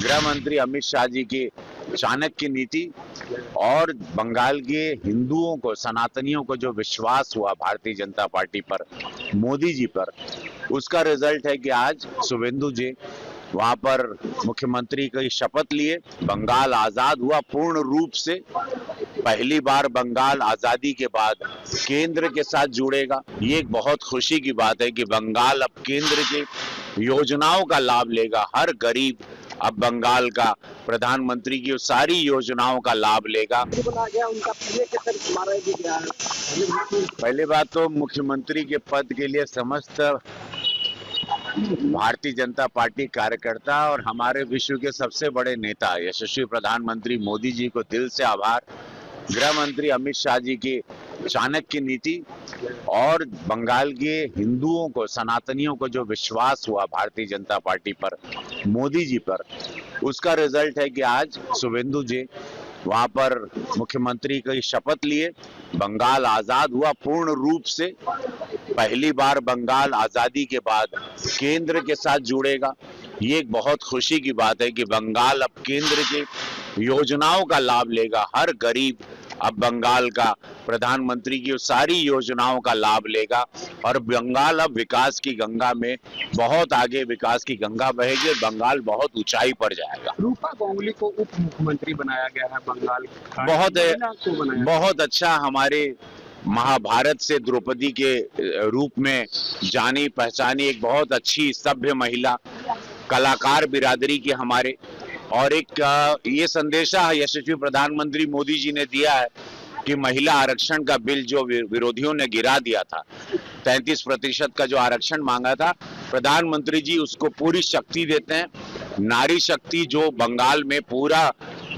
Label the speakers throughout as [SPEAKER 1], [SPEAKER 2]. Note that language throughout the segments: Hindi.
[SPEAKER 1] गृह मंत्री अमित शाह जी की चाणक्य नीति और बंगाल के हिंदुओं को, सनातनियों को जो विश्वास हुआ भारतीय जनता पार्टी पर, मोदी जी पर, उसका रिजल्ट है कि आज शुभेंदु जी वहां पर मुख्यमंत्री की शपथ लिए। बंगाल आजाद हुआ पूर्ण रूप से। पहली बार बंगाल आजादी के बाद केंद्र के साथ जुड़ेगा। ये एक बहुत खुशी की बात है कि बंगाल अब केंद्र की योजनाओं का लाभ लेगा। हर गरीब अब बंगाल का प्रधानमंत्री की सारी योजनाओं का लाभ लेगा। पहली बात तो मुख्यमंत्री के पद के लिए समस्त भारतीय जनता पार्टी कार्यकर्ता और हमारे विश्व के सबसे बड़े नेता यशस्वी प्रधानमंत्री मोदी जी को दिल से आभार। गृह मंत्री अमित शाह जी की चाणक्य नीति और बंगाल के हिंदुओं को, सनातनियों को जो विश्वास हुआ भारतीय जनता पार्टी पर, मोदी जी पर, उसका रिजल्ट है कि आज शुभेंदु जी वहां पर मुख्यमंत्री की शपथ लिए। बंगाल आजाद हुआ पूर्ण रूप से। पहली बार बंगाल आजादी के बाद केंद्र के साथ जुड़ेगा। ये एक बहुत खुशी की बात है कि बंगाल अब केंद्र की योजनाओं का लाभ लेगा। हर गरीब अब बंगाल का प्रधानमंत्री की सारी योजनाओं का लाभ लेगा और बंगाल अब विकास की गंगा में बहुत आगे, विकास की गंगा बहेगी और बंगाल बहुत ऊंचाई पर जाएगा।
[SPEAKER 2] रूपा गांगुली को उप मुख्यमंत्री बनाया गया है बंगाल।
[SPEAKER 1] बहुत अच्छा। हमारे महाभारत से द्रौपदी के रूप में जानी पहचानी एक बहुत अच्छी सभ्य महिला, कलाकार बिरादरी की हमारे, और एक ये संदेशा यशस्वी प्रधानमंत्री मोदी जी ने दिया है कि महिला आरक्षण का बिल जो विरोधियों ने गिरा दिया था, 33% का जो आरक्षण मांगा था, प्रधानमंत्री जी उसको पूरी शक्ति देते हैं। नारी शक्ति जो बंगाल में पूरा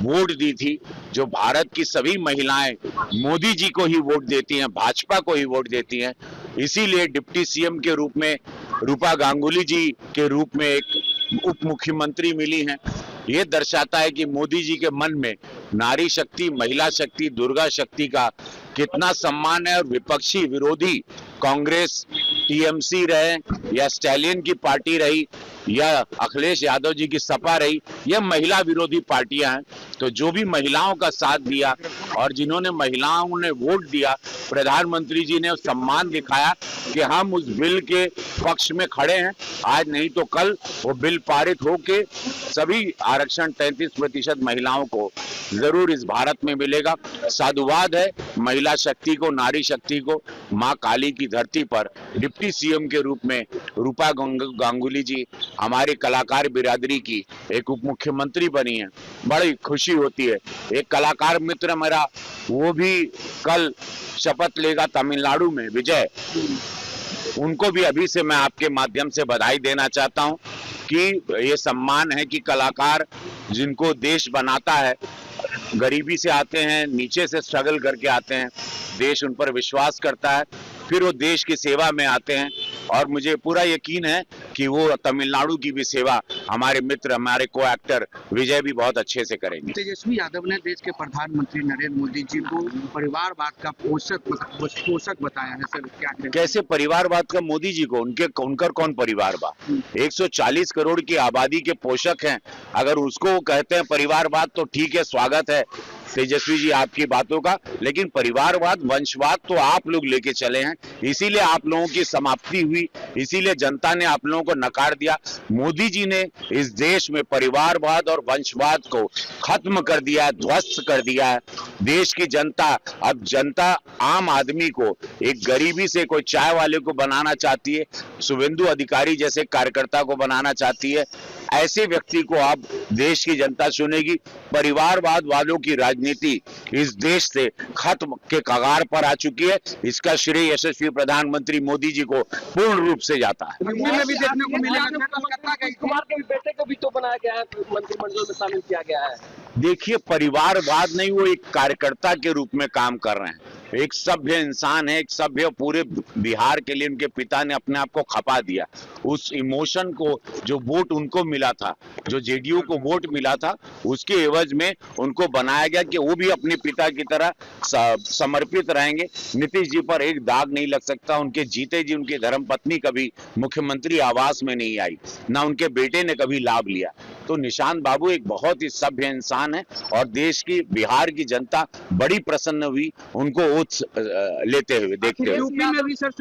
[SPEAKER 1] वोट दी थी, जो भारत की सभी महिलाएं मोदी जी को ही वोट देती हैं, भाजपा को ही वोट देती हैं, इसीलिए डिप्टी सीएम के रूप में रूपा गांगुली जी के रूप में एक उप मुख्यमंत्री मिली हैं। ये दर्शाता है कि मोदी जी के मन में नारी शक्ति, महिला शक्ति, दुर्गा शक्ति का कितना सम्मान है। और विपक्षी विरोधी कांग्रेस, टीएमसी रहे या स्टैलियन की पार्टी रही या अखिलेश यादव जी की सपा रही, यह महिला विरोधी पार्टियां हैं। तो जो भी महिलाओं का साथ दिया और जिन्होंने महिलाओं ने वोट दिया, प्रधानमंत्री जी ने सम्मान दिखाया कि हम उस बिल के पक्ष में खड़े हैं। आज नहीं तो कल वो बिल पारित होके सभी आरक्षण 33% महिलाओं को जरूर इस भारत में मिलेगा। साधुवाद है महिला शक्ति को, नारी शक्ति को। मां काली की धरती पर डिप्टी सीएम के रूप में रूपा गांगुली जी हमारी कलाकार बिरादरी की एक उप मुख्यमंत्री बनी है। बड़ी खुशी होती है। एक कलाकार मित्र मेरा, वो भी कल शपथ लेगा तमिलनाडु में, विजय। उनको भी अभी से मैं आपके माध्यम से बधाई देना चाहता हूं कि ये सम्मान है कि कलाकार जिनको देश बनाता है, गरीबी से आते हैं, नीचे से स्ट्रगल करके आते हैं, देश उन पर विश्वास करता है, फिर वो देश की सेवा में आते हैं। और मुझे पूरा यकीन है कि वो तमिलनाडु की भी सेवा हमारे मित्र, हमारे को एक्टर विजय भी बहुत अच्छे से करेंगे।
[SPEAKER 2] तेजस्वी यादव ने देश के प्रधानमंत्री नरेंद्र मोदी जी को परिवारवाद का पोषक बताया है। सर क्या
[SPEAKER 1] कैसे परिवारवाद का? मोदी जी को उनकर कौन परिवारवाद? 140 करोड़ की आबादी के पोषक हैं। अगर उसको कहते हैं परिवारवाद तो ठीक है, स्वागत है तेजस्वी जी आपकी बातों का, लेकिन परिवारवाद, वंशवाद तो आप लोग लेके चले हैं, इसीलिए आप लोगों की समाप्ति हुई, इसीलिए जनता ने आप लोगों को नकार दिया। मोदी जी ने इस देश में परिवारवाद और वंशवाद को खत्म कर दिया है, ध्वस्त कर दिया है। देश की जनता, अब जनता आम आदमी को, एक गरीबी से कोई चाय वाले को बनाना चाहती है, शुभेंदु अधिकारी जैसे कार्यकर्ता को बनाना चाहती है। ऐसे व्यक्ति को अब देश की जनता चुनेगी। परिवारवाद वालों की राजनीति इस देश से खत्म के कगार पर आ चुकी है। इसका श्रेय यशस्वी प्रधानमंत्री मोदी जी को पूर्ण रूप से जाता है।
[SPEAKER 2] में भी देखने को मिलेगा, कुमार के बेटे को भी तो बनाया गया है, मंत्रिमंडल में शामिल किया गया है।
[SPEAKER 1] देखिए, परिवारवाद नहीं, वो एक कार्यकर्ता के रूप में काम कर रहे हैं। एक सभ्य इंसान है, एक सभ्य, पूरे बिहार के लिए उनके पिता ने अपने आप को खपा दिया। उस इमोशन को, जो वोट उनको मिला था, जो जेडीयू को वोट मिला था, उसके एवज में उनको बनाया गया कि वो भी अपने पिता की तरह समर्पित रहेंगे। नीतीश जी पर एक दाग नहीं लग सकता। उनके जीते जी उनकी धर्मपत्नी कभी मुख्यमंत्री आवास में नहीं आई, ना उनके बेटे ने कभी लाभ लिया। तो निशांत बाबू एक बहुत ही सभ्य इंसान है और देश की, बिहार की जनता बड़ी प्रसन्न हुई उनको ओथ लेते हुए, देखते हुए।
[SPEAKER 2] यूपी में भी सर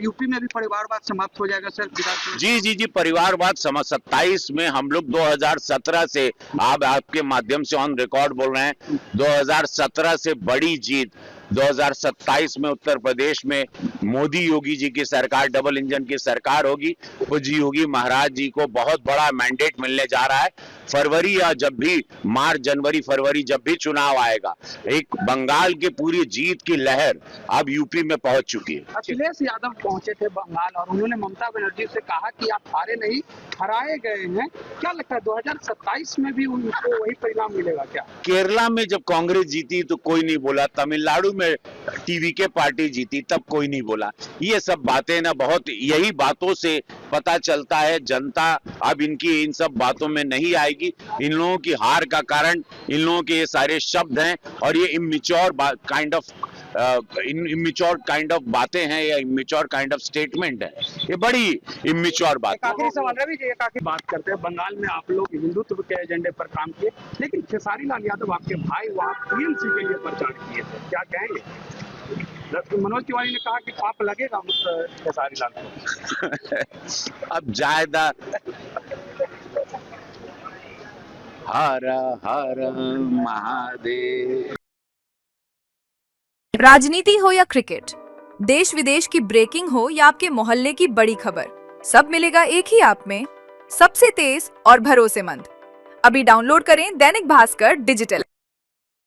[SPEAKER 2] यूपी में भी परिवारवाद समाप्त हो जाएगा सर विधानसभा?
[SPEAKER 1] जी, परिवारवाद 27 में हम लोग 2017 से, आप आपके माध्यम से ऑन रिकॉर्ड बोल रहे हैं, 2017 से बड़ी जीत 2027 में उत्तर प्रदेश में मोदी योगी जी की सरकार, डबल इंजन की सरकार होगी। पूज्य योगी महाराज जी को बहुत बड़ा मैंडेट मिलने जा रहा है। फरवरी या जब भी मार्च, जनवरी, फरवरी जब भी चुनाव आएगा, एक बंगाल की पूरी जीत की लहर अब यूपी में पहुंच चुकी है।
[SPEAKER 2] अखिलेश यादव पहुंचे थे बंगाल और उन्होंने ममता बनर्जी से कहा कि आप हारे नहीं, हराए गए हैं। क्या लगता है 2027 में भी उनको वही परिणाम मिलेगा क्या?
[SPEAKER 1] केरला में जब कांग्रेस जीती तो कोई नहीं बोला, तमिलनाडु में टीवी के पार्टी जीती तब कोई नहीं बोला। ये सब बातें ना, बहुत यही बातों से पता चलता है जनता अब इनकी इन सब बातों में नहीं आएगी। इन लोगों की हार का कारण इन लोगों के ये सारे शब्द हैं और ये इमेच्योर काइंड ऑफ बातें हैं या इमेच्योर काइंड ऑफ स्टेटमेंट है। ये बड़ी इमेच्योर बात है।
[SPEAKER 2] आखिरी सवाल रवि जी, एक बात करते हैं, बंगाल में आप लोग हिंदुत्व के एजेंडे पर काम किए, लेकिन खेसारी लाल यादव आपके भाई वहाँ टीएमसी के लिए प्रचार किए थे, क्या कहेंगे? मनोज तिवारी ने कहा कि पाप लगेगा खेसारी लाल को।
[SPEAKER 1] अब जायदा हर हर महादेव।
[SPEAKER 3] राजनीति हो या क्रिकेट, देश विदेश की ब्रेकिंग हो या आपके मोहल्ले की बड़ी खबर, सब मिलेगा एक ही ऐप में, सबसे तेज और भरोसेमंद। अभी डाउनलोड करें दैनिक भास्कर डिजिटल।